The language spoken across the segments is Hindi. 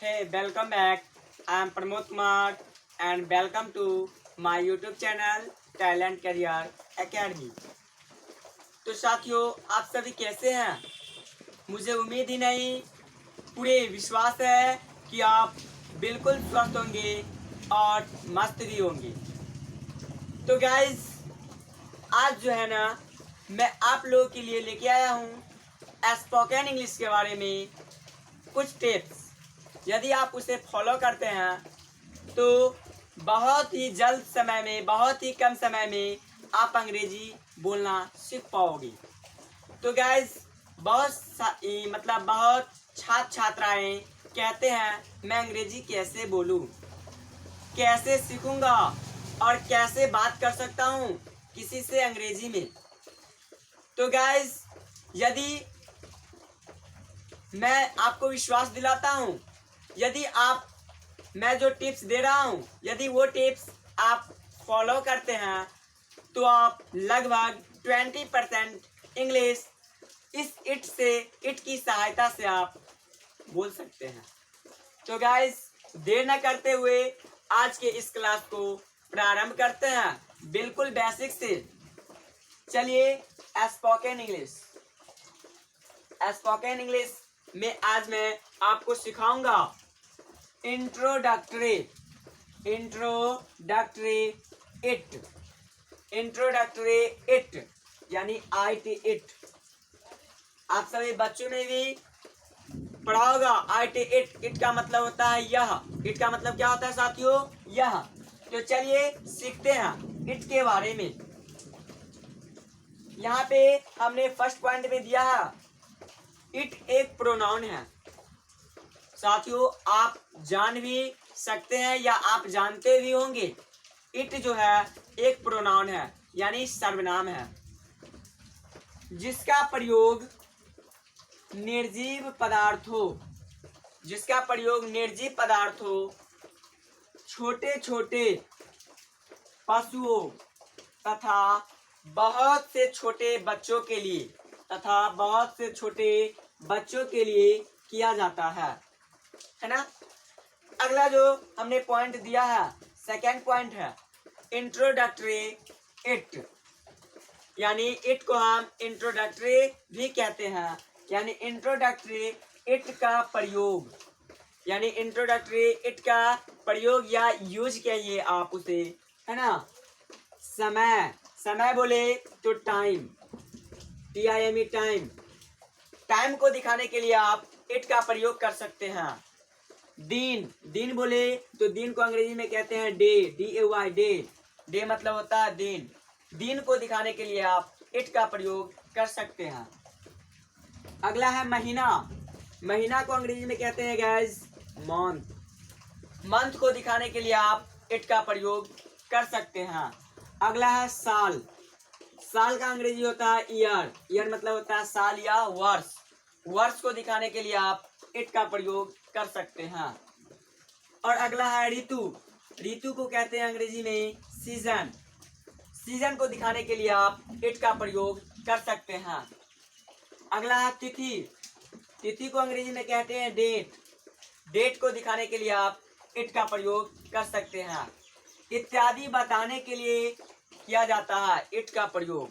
Hey, welcome back. I am Pramod Kumar and welcome to my YouTube channel Talent Career Academy. तो साथियों, आप सभी कैसे हैं? मुझे उम्मीद ही नहीं, पूरे विश्वास है कि आप बिल्कुल स्वस्थ होंगे और मस्त भी होंगे। तो गाइज, आज जो है ना, मैं आप लोगों के लिए लेके आया हूँ स्पोकन इंग्लिश के बारे में कुछ टिप्स। यदि आप उसे फॉलो करते हैं तो बहुत ही जल्द समय में, बहुत ही कम समय में आप अंग्रेजी बोलना सीख पाओगे। तो गाइज, बहुत छात्र छात्राएं कहते हैं मैं अंग्रेजी कैसे बोलूं, कैसे सीखूंगा और कैसे बात कर सकता हूं किसी से अंग्रेजी में। तो गाइज, यदि मैं आपको विश्वास दिलाता हूं, यदि मैं जो टिप्स दे रहा हूं, यदि वो टिप्स आप फॉलो करते हैं तो आप लगभग 20% इंग्लिश इस इट की सहायता से आप बोल सकते हैं। तो गाइस, देर न करते हुए आज के इस क्लास को प्रारंभ करते हैं, बिल्कुल बेसिक से। चलिए, स्पोकन इंग्लिश में आज मैं आपको सिखाऊंगा इंट्रोडक्टरी इट यानी IT आप सभी बच्चों ने भी पढ़ा होगा IT इट का मतलब होता है यह। इट का मतलब क्या होता है साथियों? यह। तो चलिए सीखते हैं इट के बारे में। यहाँ पे हमने फर्स्ट पॉइंट में दिया है, इट एक प्रोनाउन है। साथियों, आप जान भी सकते हैं या आप जानते भी होंगे, इट जो है एक प्रोनाउन है यानी सर्वनाम है, जिसका प्रयोग निर्जीव पदार्थों, छोटे छोटे पशुओं तथा बहुत से छोटे बच्चों के लिए किया जाता है ना। अगला जो हमने पॉइंट दिया है, सेकेंड पॉइंट है इंट्रोडक्टरी इट, यानी इट को हम इंट्रोडक्टरी भी कहते हैं, यानी इंट्रोडक्टरी इट का प्रयोग या यूज कहिए आप उसे, है ना। समय बोले तो टाइम, टाइम को दिखाने के लिए आप इट का प्रयोग कर सकते हैं। दिन बोले तो दिन को अंग्रेजी में कहते हैं DAY, डे मतलब होता है दिन। दिन को दिखाने के लिए आप इट का प्रयोग कर सकते हैं। अगला है महीना को अंग्रेजी में कहते हैं गाइस मंथ को दिखाने के लिए आप इट का प्रयोग कर सकते हैं। अगला है साल का अंग्रेजी होता है ईयर मतलब होता है साल या वर्ष को दिखाने के लिए आप इट का प्रयोग कर सकते हैं। और अगला है ऋतु को कहते हैं अंग्रेजी में सीजन को दिखाने के लिए आप इट का प्रयोग कर सकते हैं। अगला है तिथि को अंग्रेजी में कहते हैं डेट को दिखाने के लिए आप इट का प्रयोग कर सकते हैं। इत्यादि बताने के लिए किया जाता है इट का प्रयोग।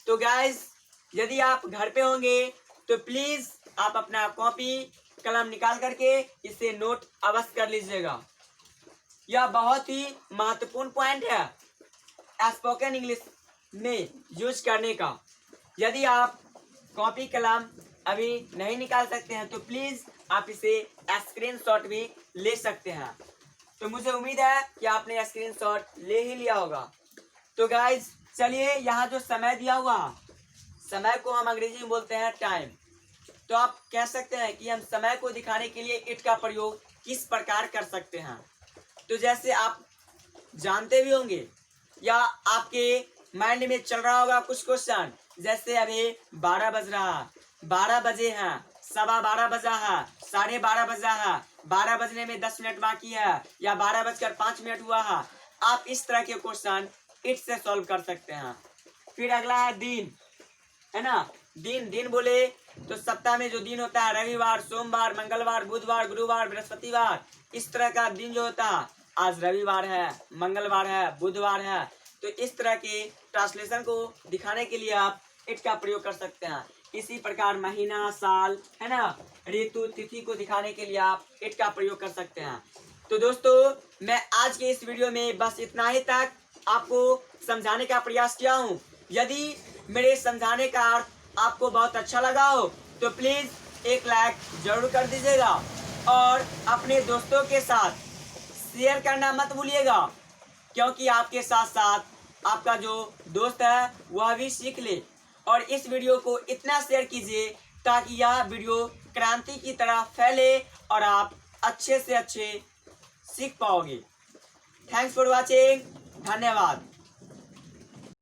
तो गाइस, यदि आप घर पे होंगे तो प्लीज आप अपना कॉपी कलम निकाल करके इसे नोट अवश्य कर लीजिएगा। यह बहुत ही महत्वपूर्ण पॉइंट है स्पोकन इंग्लिश में यूज करने का। यदि आप कॉपी कलम अभी नहीं निकाल सकते हैं तो प्लीज आप इसे स्क्रीनशॉट भी ले सकते हैं। तो मुझे उम्मीद है कि आपने स्क्रीनशॉट ले ही लिया होगा। तो गाइज, चलिए, यहाँ जो समय दिया हुआ, समय को हम अंग्रेजी में बोलते हैं टाइम। तो आप कह सकते हैं कि हम समय को दिखाने के लिए इट का प्रयोग किस प्रकार कर सकते हैं। तो जैसे आप जानते भी होंगे या आपके माइंड में चल रहा होगा कुछ क्वेश्चन, जैसे अभी 12 बज रहा है, 12 बजे हैं, 12:15 बजा है, 12:30 बजा है, 12 बजने में 10 मिनट बाकी है, या 12:05 हुआ है। आप इस तरह के क्वेश्चन इट से सॉल्व कर सकते हैं। फिर अगला है दिन, है ना। दिन दिन बोले तो सप्ताह में जो दिन होता है रविवार, सोमवार, मंगलवार, बुधवार, गुरुवार, बृहस्पतिवार, इस तरह का दिन जो होता है, आज रविवार है, मंगलवार है, बुधवार है, तो इस तरह के ट्रांसलेशन को दिखाने के लिए आप इट का प्रयोग कर सकते हैं। इसी प्रकार महीना, साल, है ना, ऋतु, तिथि को दिखाने के लिए आप इट का प्रयोग कर सकते हैं। तो दोस्तों मैं आज के इस वीडियो में बस इतना ही तक आपको समझाने का प्रयास किया हूँ। यदि मेरे समझाने का अर्थ आपको बहुत अच्छा लगा हो तो प्लीज एक लाइक जरूर कर दीजिएगा और अपने दोस्तों के साथ शेयर करना मत भूलिएगा, क्योंकि आपके साथ साथ आपका जो दोस्त है वह भी सीख ले। और इस वीडियो को इतना शेयर कीजिए ताकि यह वीडियो क्रांति की तरह फैले और आप अच्छे से अच्छे सीख पाओगे। Thanks for watching. धन्यवाद।